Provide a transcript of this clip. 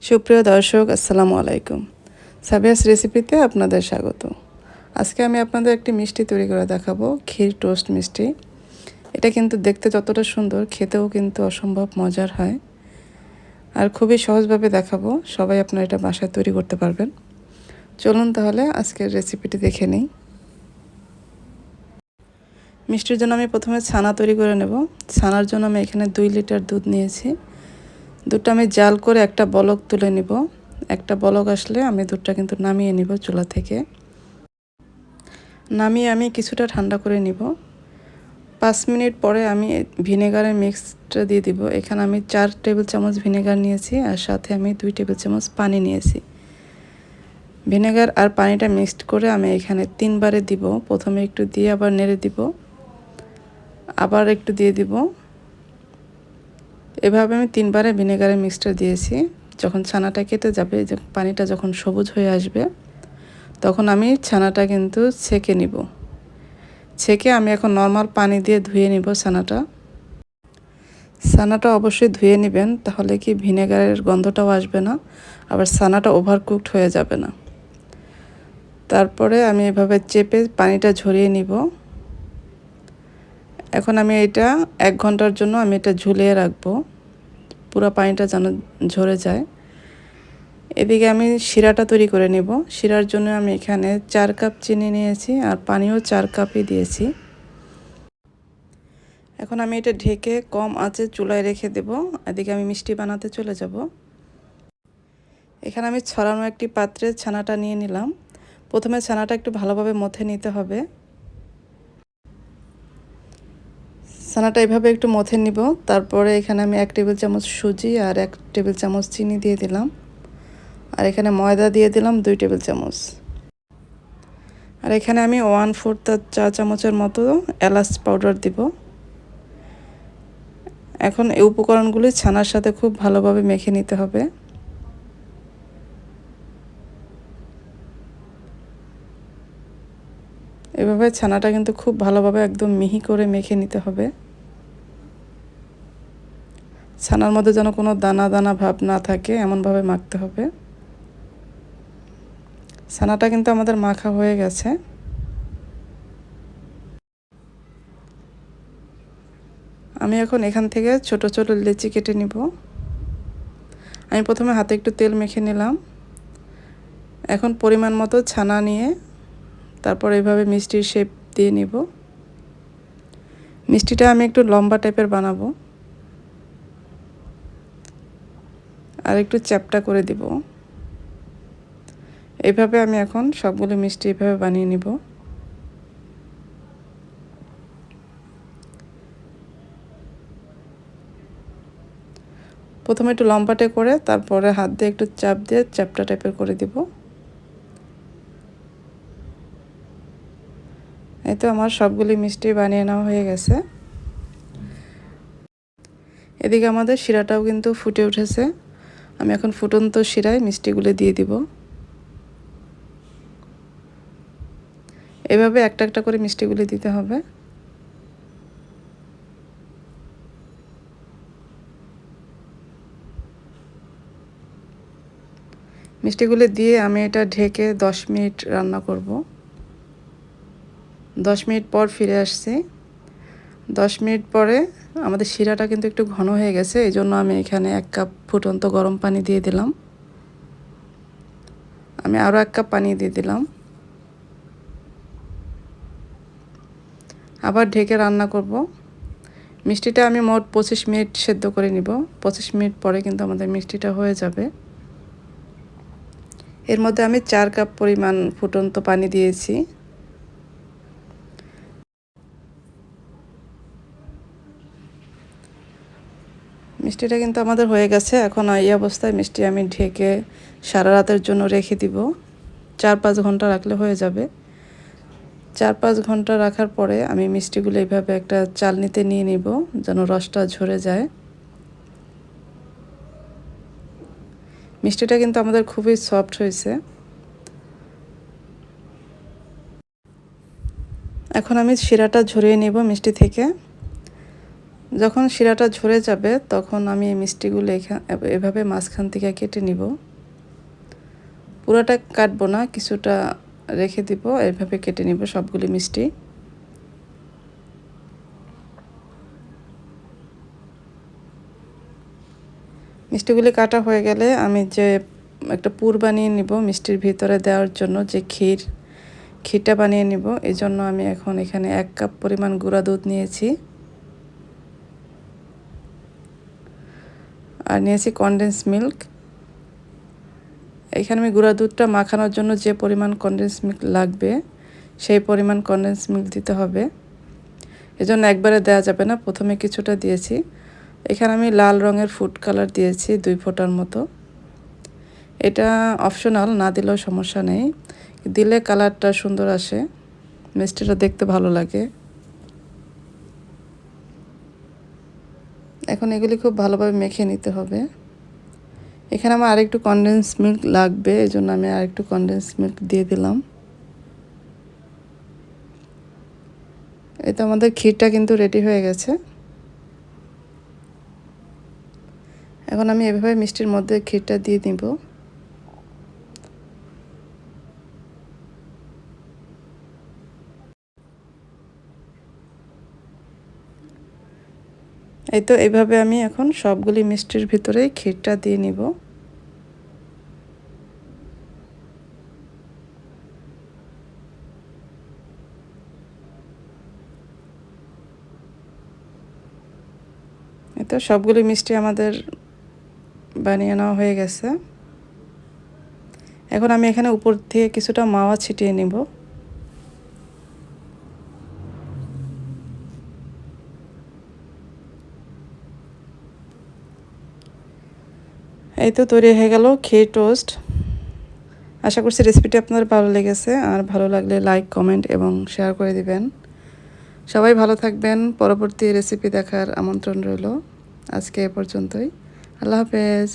সুপ্রিয় দর্শক, আসসালামু আলাইকুম। সাবিয়াস রেসিপিতে আপনাদের স্বাগত। আজকে আমি আপনাদের একটি মিষ্টি তৈরি করে দেখাবো, ক্ষীর টোস্ট মিষ্টি। এটা কিন্তু দেখতে যতটা সুন্দর, খেতেও কিন্তু অসম্ভব মজার হয়। আর খুবই সহজভাবে দেখাবো, সবাই আপনারা এটা বাসায় তৈরি করতে পারবেন। চলুন তাহলে আজকের রেসিপিটি দেখে নিই। মিষ্টির জন্য আমি প্রথমে ছানা তৈরি করে নেব। ছানার জন্য আমি এখানে 2 লিটার দুধ নিয়েছি। দুধটা আমি জাল করে একটা বলক তুলে নিব। একটা বলক আসলে আমি দুধটা কিন্তু নামিয়ে নিব চুলা থেকে। নামিয়ে আমি কিছুটা ঠান্ডা করে নিব। 5 মিনিট পরে আমি ভিনেগারের মিক্সটা দিয়ে দিব। এখানে আমি 4 টেবিল চামচ ভিনেগার নিয়েছি আর সাথে আমি 2 টেবিল চামচ পানি নিয়েছি। ভিনেগার আর পানিটা মিক্সড করে আমি এখানে 3 বারে দিব। প্রথমে একটু দিয়ে আবার নেড়ে দিব, আবার একটু দিয়ে দিব। এভাবে আমি 3 বারে ভিনেগারের মিক্সটা দিয়েছি। যখন ছানাটা কেটে যাবে, যে পানিটা যখন সবুজ হয়ে আসবে, তখন আমি ছানাটা কিন্তু ছেঁকে নিব। ছেঁকে আমি এখন নর্মাল পানি দিয়ে ধুয়ে নিব ছানাটা। ছানাটা অবশ্যই ধুয়ে নেবেন, তাহলে কি ভিনেগারের গন্ধটাও আসবে না, আবার ছানাটা ওভারকুকড হয়ে যাবে না। তারপরে আমি এভাবে চেপে পানিটা ঝরিয়ে নিব। এখন আমি এটা 1 ঘন্টার জন্য আমি এটা ঝুলিয়ে রাখবো, পুরো পানিটা যেন ঝরে যায়। এদিকে আমি শিরাটা তৈরি করে নেব। শিরার জন্য আমি এখানে 4 কাপ চিনি নিয়েছি আর পানিও 4 কাপই দিয়েছি। এখন আমি এটা ঢেকে কম আঁচে চুলায় রেখে দেব। এদিকে আমি মিষ্টি বানাতে চলে যাব। এখানে আমি ছড়ানো একটি পাত্রে ছানাটা নিয়ে নিলাম। প্রথমে ছানাটা একটু ভালোভাবে মথে নিতে হবে। ছানাটা এভাবে একটু মথে নিব। তারপরে এখানে আমি 1 টেবিল চামচ সুজি আর 1 টেবিল চামচ চিনি দিয়ে দিলাম। আর এখানে ময়দা দিয়ে দিলাম 2 টেবিল চামচ। আর এখানে আমি 1/4 চা চামচের মতো এলাচ পাউডার দিব। এখন এই উপকরণগুলি ছানার সাথে খুব ভালোভাবে মেখে নিতে হবে। এভাবে ছানাটা কিন্তু খুব ভালোভাবে একদম মিহি করে মেখে নিতে হবে। ছানার মধ্যে যেন কোনো দানা দানা ভাব না থাকে, এমনভাবে মাখতে হবে। ছানাটা কিন্তু আমাদের মাখা হয়ে গেছে। আমি এখন এখান থেকে ছোট ছোট লেচি কেটে নিব। আমি প্রথমে হাতে একটু তেল মেখে নিলাম। এখন পরিমাণ মতো ছানা নিয়ে তারপর এইভাবে মিষ্টির শেপ দিয়ে নিব। মিষ্টিটা আমি একটু লম্বা টাইপের বানাবো আর একটু চ্যাপ্টা করে দিব। এইভাবে আমি এখন সবগুলো মিষ্টি এইভাবে বানিয়ে নিব। প্রথমে একটু লম্বাটে করে তারপরে হাত দিয়ে একটু চাপ দিয়ে চ্যাপ্টা টাইপের করে দিব। এই তো আমার সবগুলি মিষ্টি বানিয়ে নেওয়া হয়ে গেছে। এদিকে আমাদের শিরাটাও কিন্তু ফুটে উঠেছে। আমি এখন ফুটন্ত শিরায় মিষ্টিগুলো দিয়ে দিব। এভাবে একটা একটা করে মিষ্টিগুলি দিতে হবে। মিষ্টিগুলি দিয়ে আমি এটা ঢেকে 10 মিনিট রান্না করব। 10 মিনিট পর ফিরে আসছি। 10 মিনিট পরে আমাদের শিরাটা কিন্তু একটু ঘন হয়ে গেছে, এই জন্য আমি এখানে 1 কাপ ফুটন্ত গরম পানি দিয়ে দিলাম। আমি আরও 1 কাপ পানি দিয়ে দিলাম। আবার ঢেকে রান্না করব। মিষ্টিটা আমি মোট 25 মিনিট সেদ্ধ করে নিব। 25 মিনিট পরে কিন্তু আমাদের মিষ্টিটা হয়ে যাবে। এর মধ্যে আমি 4 কাপ পরিমাণ ফুটন্ত পানি দিয়েছি। মিষ্টিটা কিন্তু আমাদের হয়ে গেছে। এখন এই অবস্থায় মিষ্টি আমি ঢেকে সারা রাতের জন্য রেখে দিব। 4-5 ঘন্টা রাখলে হয়ে যাবে। 4-5 ঘন্টা রাখার পরে আমি মিষ্টিগুলো এইভাবে একটা চালনিতে নিয়ে নিব, যেন রসটা ঝরে যায়। মিষ্টিটা কিন্তু আমাদের খুবই সফট হয়েছে। এখন আমি শিরাটা ঝরিয়ে নিব মিষ্টি থেকে। যখন শিরাটা ঝরে যাবে তখন আমি এই মিষ্টিগুলো এভাবে মাঝখান থেকে কেটে নিব। পুরোটা কাটবো না, কিছুটা রেখে দিব, এভাবে কেটে নিব সবগুলি মিষ্টি। মিষ্টিগুলি কাটা হয়ে গেলে আমি যে একটা পুর বানিয়ে নিব মিষ্টির ভিতরে দেওয়ার জন্য, যে ক্ষীরটা বানিয়ে নিব। এই জন্য আমি এখন এখানে 1 কাপ পরিমাণ গুঁড়া দুধ নিয়েছি, আর নিয়েছি কনডেন্স মিল্ক। এখানে আমি গুঁড়া দুধটা মাখানোর জন্য যে পরিমাণ কনডেন্স মিল্ক লাগবে সেই পরিমাণ কনডেন্স মিল্ক দিতে হবে। এজন্য একবারে দেওয়া যাবে না, প্রথমে কিছুটা দিয়েছি। এখানে আমি লাল রঙের ফুড কালার দিয়েছি 2 ফোঁটার মতো। এটা অপশনাল, না দিলেও সমস্যা নেই, দিলে কালারটা সুন্দর আসে, মিষ্টিটা দেখতে ভালো লাগে। এখন এগুলি খুব ভালোভাবে মেখে নিতে হবে। এখানে আমার আরেকটু কনডেন্স মিল্ক লাগবে, এজন্য আমি আরেকটু কনডেন্স মিল্ক দিয়ে দিলাম। এই তো আমাদের ক্ষীরটা কিন্তু রেডি হয়ে গেছে। এখন আমি এভাবে মিষ্টির মধ্যে ক্ষীরটা দিয়ে দিব। এই তো এইভাবে আমি এখন সবগুলি মিষ্টির ভিতরে ক্ষীরটা দিয়ে নিব। এই তো সবগুলি মিষ্টি আমাদের বানিয়ে নেওয়া হয়ে গেছে। এখন আমি এখানে উপর থেকে কিছুটা মাওয়া ছিটিয়ে নিব। এই তো তৈরি হয়ে গেল ক্ষীর টোস্ট। আশা করছি রেসিপিটি আপনাদের ভালো লেগেছে, আর ভালো লাগলে লাইক, কমেন্ট এবং শেয়ার করে দিবেন। সবাই ভালো থাকবেন। পরবর্তী রেসিপি দেখার আমন্ত্রণ রইল। আজকে এ পর্যন্তই। আল্লাহ হাফেজ।